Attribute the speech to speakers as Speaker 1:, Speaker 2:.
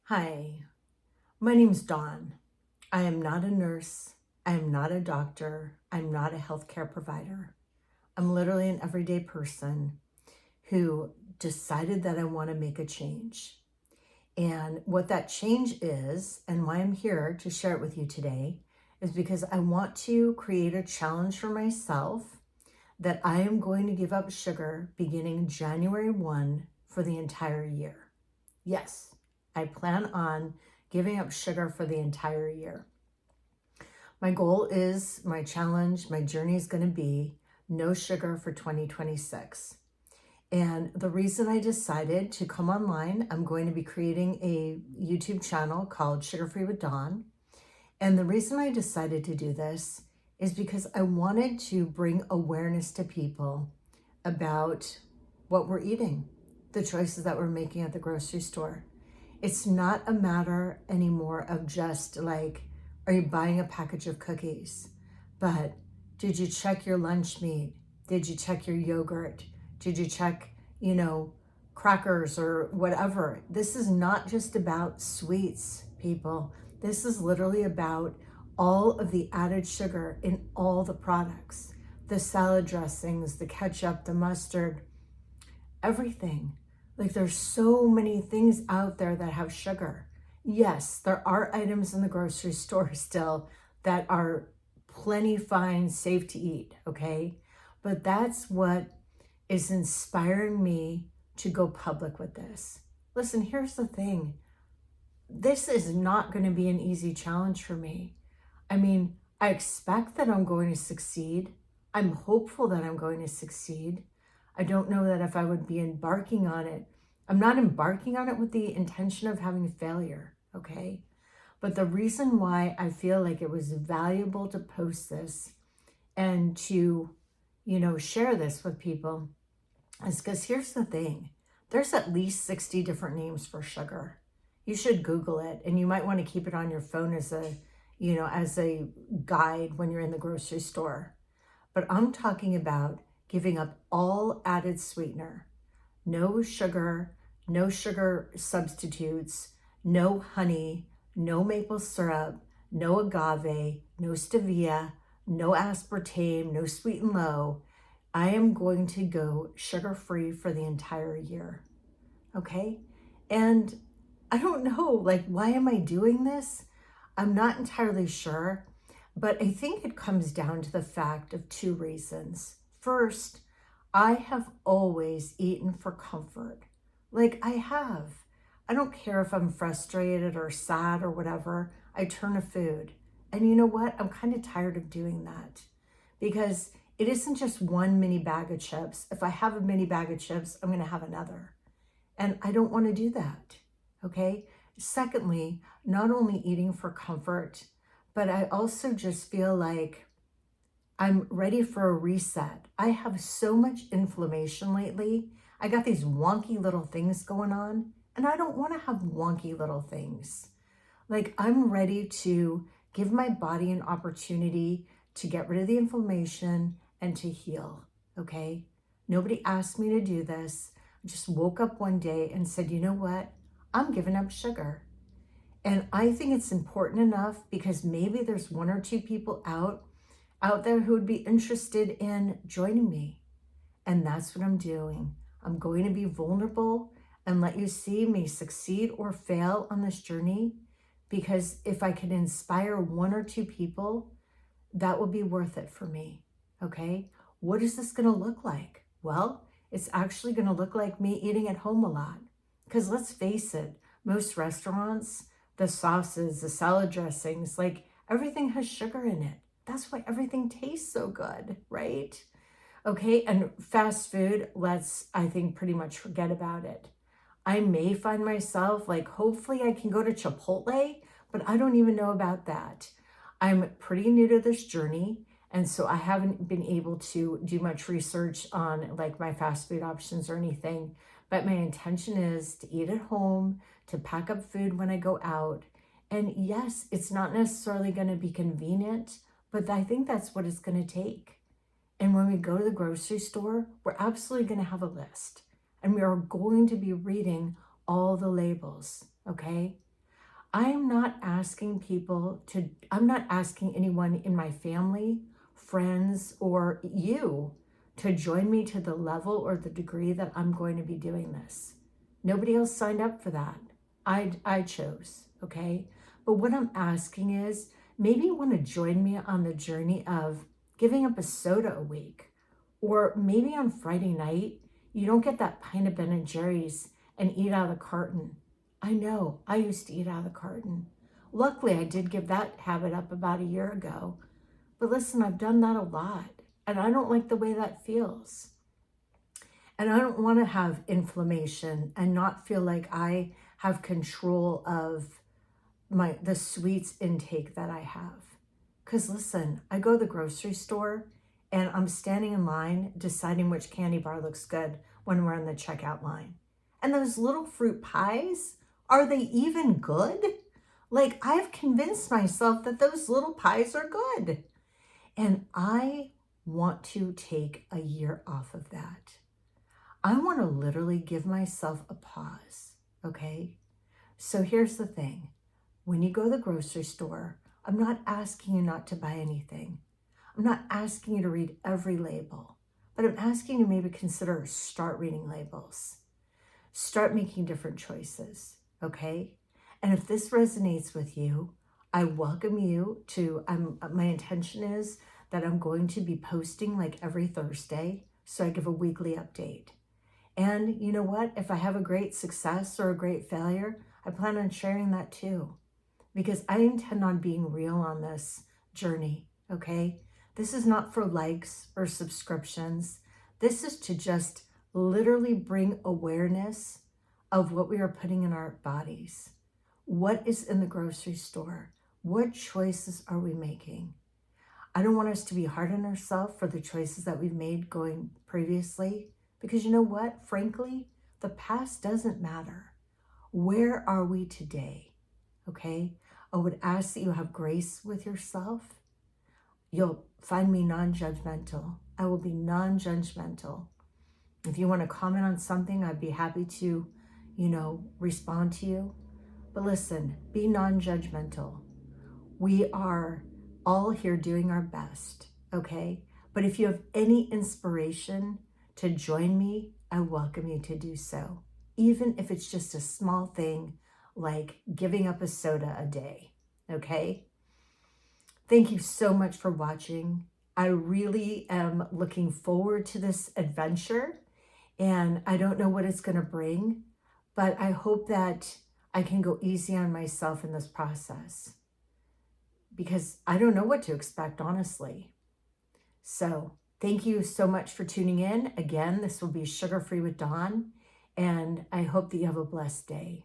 Speaker 1: Hi, my name's Dawn. I am not a nurse. I am not a doctor. I'm not a healthcare provider. I'm literally an everyday person who decided that I want to make a change. And what that change is, and why I'm here to share it with you today, is because I want to create a challenge for myself that I am going to give up sugar beginning January 1 for the entire year. Yes, I plan on giving up sugar for the entire year. My goal is, my challenge, my journey is going to be no sugar for 2026. And the reason I decided to come online, I'm going to be creating a YouTube channel called Sugar Free with Dawn. And the reason I decided to do this is because I wanted to bring awareness to people about what we're eating, the choices that we're making at the grocery store. It's not a matter anymore of just like, are you buying a package of cookies? But did you check your lunch meat? Did you check your yogurt? Did you check, crackers or whatever? This is not just about sweets, people. This is literally about all of the added sugar in all the products, the salad dressings, the ketchup, the mustard, everything. Like there's so many things out there that have sugar. Yes, there are items in the grocery store still that are plenty fine, safe to eat, okay? But that's what is inspiring me to go public with this. Listen, here's the thing. This is not going to be an easy challenge for me. I mean, I expect that I'm going to succeed. I'm hopeful that I'm going to succeed. I don't know that if I would be embarking on it. I'm not embarking on it with the intention of having failure, okay? But the reason why I feel like it was valuable to post this and to, share this with people is because here's the thing. There's at least 60 different names for sugar. You should Google it, and you might want to keep it on your phone as a guide when you're in the grocery store. But I'm talking about giving up all added sweetener, no sugar substitutes, no honey, no maple syrup, no agave, no stevia, no aspartame, no sweet and low. I am going to go sugar free for the entire year. Okay. And I don't know, like, why am I doing this? I'm not entirely sure, but I think it comes down to the fact of two reasons. First, I have always eaten for comfort. Like, I have. I don't care if I'm frustrated or sad or whatever, I turn to food. And you know what? I'm kind of tired of doing that because it isn't just one mini bag of chips. If I have a mini bag of chips, I'm going to have another. And I don't want to do that. Okay. Secondly, not only eating for comfort, but I also just feel like I'm ready for a reset. I have so much inflammation lately. I got these wonky little things going on, and I don't want to have wonky little things. Like, I'm ready to give my body an opportunity to get rid of the inflammation and to heal. Okay. Nobody asked me to do this. I just woke up one day and said, you know what? I'm giving up sugar. And I think it's important enough because maybe there's one or two people out there who would be interested in joining me. And that's what I'm doing. I'm going to be vulnerable and let you see me succeed or fail on this journey. Because if I can inspire one or two people, that will be worth it for me. Okay. What is this going to look like? Well, it's actually going to look like me eating at home a lot. Because let's face it, most restaurants, the sauces, the salad dressings, like everything has sugar in it. That's why everything tastes so good, right? Okay, and fast food, I think, pretty much forget about it. I may find myself like, hopefully I can go to Chipotle, but I don't even know about that. I'm pretty new to this journey, and so I haven't been able to do much research on like my fast food options or anything. But my intention is to eat at home, to pack up food when I go out. And yes, it's not necessarily going to be convenient, but I think that's what it's going to take. And when we go to the grocery store, we're absolutely going to have a list and we are going to be reading all the labels, okay? I'm not asking I'm not asking anyone in my family, friends, or you to join me to the level or the degree that I'm going to be doing this. Nobody else signed up for that. I chose, okay? But what I'm asking is maybe you want to join me on the journey of giving up a soda a week. Or maybe on Friday night, you don't get that pint of Ben & Jerry's and eat out of the carton. I know, I used to eat out of the carton. Luckily, I did give that habit up about a year ago. But listen, I've done that a lot, and I don't like the way that feels. And I don't want to have inflammation and not feel like I have control of the sweets intake that I have. Because listen, I go to the grocery store and I'm standing in line deciding which candy bar looks good when we're in the checkout line. And those little fruit pies, are they even good? Like, I've convinced myself that those little pies are good. And I want to take a year off of that. I want to literally give myself a pause, okay? So here's the thing. When you go to the grocery store, I'm not asking you not to buy anything. I'm not asking you to read every label, but I'm asking you to maybe consider start reading labels. Start making different choices, okay? And if this resonates with you, I welcome you to, my intention is that I'm going to be posting like every Thursday, so I give a weekly update. And you know what? If I have a great success or a great failure, I plan on sharing that too, because I intend on being real on this journey, okay? This is not for likes or subscriptions. This is to just literally bring awareness of what we are putting in our bodies. What is in the grocery store? What choices are we making? I don't want us to be hard on ourselves for the choices that we've made going previously, because you know what? Frankly, the past doesn't matter. Where are we today? Okay? I would ask that you have grace with yourself. You'll find me non-judgmental. I will be non-judgmental. If you want to comment on something, I'd be happy to, respond to you. But listen, be non-judgmental. We are all here doing our best, okay? But if you have any inspiration to join me, I welcome you to do so. Even if it's just a small thing like giving up a soda a day, okay? Thank you so much for watching. I really am looking forward to this adventure, and I don't know what it's going to bring, but I hope that I can go easy on myself in this process, because I don't know what to expect, honestly. So thank you so much for tuning in. Again, this will be Sugar Free with Dawn, and I hope that you have a blessed day.